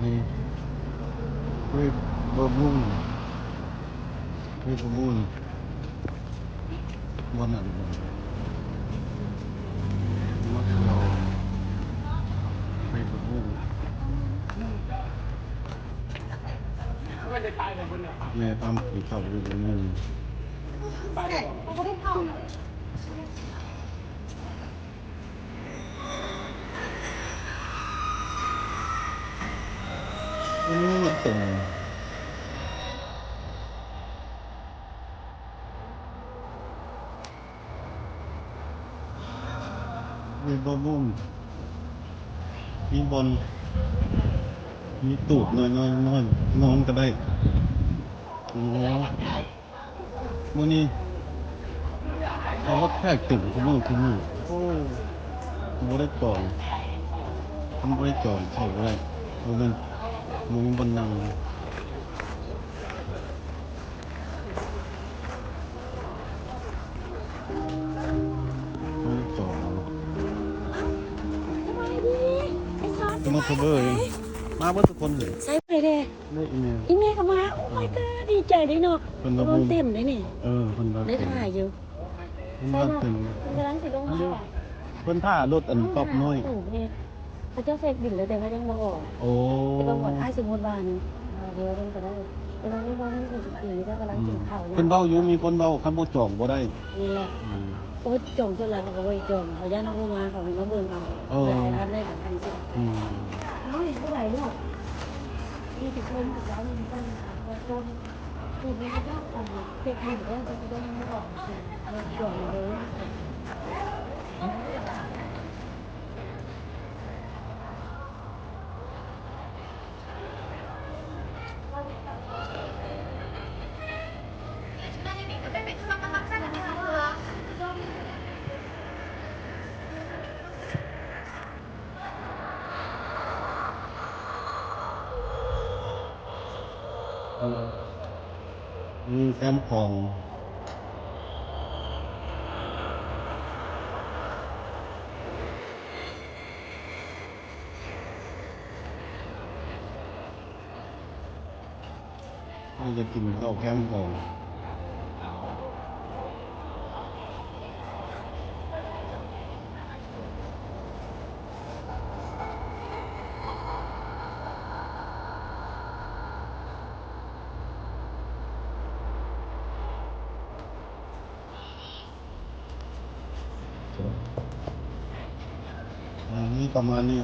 นี้เวทบะมุ่งเวทบะมุ่งวันนั้นมัดเราเวทบะมุ่งแม่ทำกี่ข้าวเวทบะมุ่งเต็มมีบะมุ่งมีบอลมีตูดน้อยนอนก็ได้โอ้มื่อนี้เอารถแทกตึงคุณลูกคุณลูกโอ้บ่ได้จองทำบ่ได้จองเข้าบ่ได้มันบนนั่งบ่ได้จองจะมาคเบอร์มาเบิดทุกคนเลย ใส่ไปเด้ ได้อีเมล อีเมลก็มาโอ้ยก็ดีใจได้เนาะ เป็นระ โด บุ นเต็มได้นี่ คนละ ได้ถ่ายอยู่ คน ใช่ ละ เนาะ เต็ม มันกำลังสิลงมา เพิ่นท่ารถอันตอบน้อย พระเจ้าเสกบินแล้วแต่ว่ายังบ่ออก โอ้ แต่ก็หมดสมมุติว่านี่เดี๋ยวมันก็ได้เวลานี้บ่ได้สิปีแล้วกำลังกินข้าว เพิ่นเว้าอยู่มีคนเว้าคันบ่จองบ่ได้ นี่แหละโอ้จงจนแล้วก็บ่จงเขาย่าน้องมาเขามาเบิ่งเอาทันได้แบบนี้สิน้อยเท่าไหร่ลูกนี่ถึงคนกับเรานี่ต้องว่าจนคือมันก็ต้องเด็กมันก็จะต้องบ่ออกสิเราจงเลย แคมป์ของเราจะกินข้าวแคมป์ของอันนี้ประมาณนี้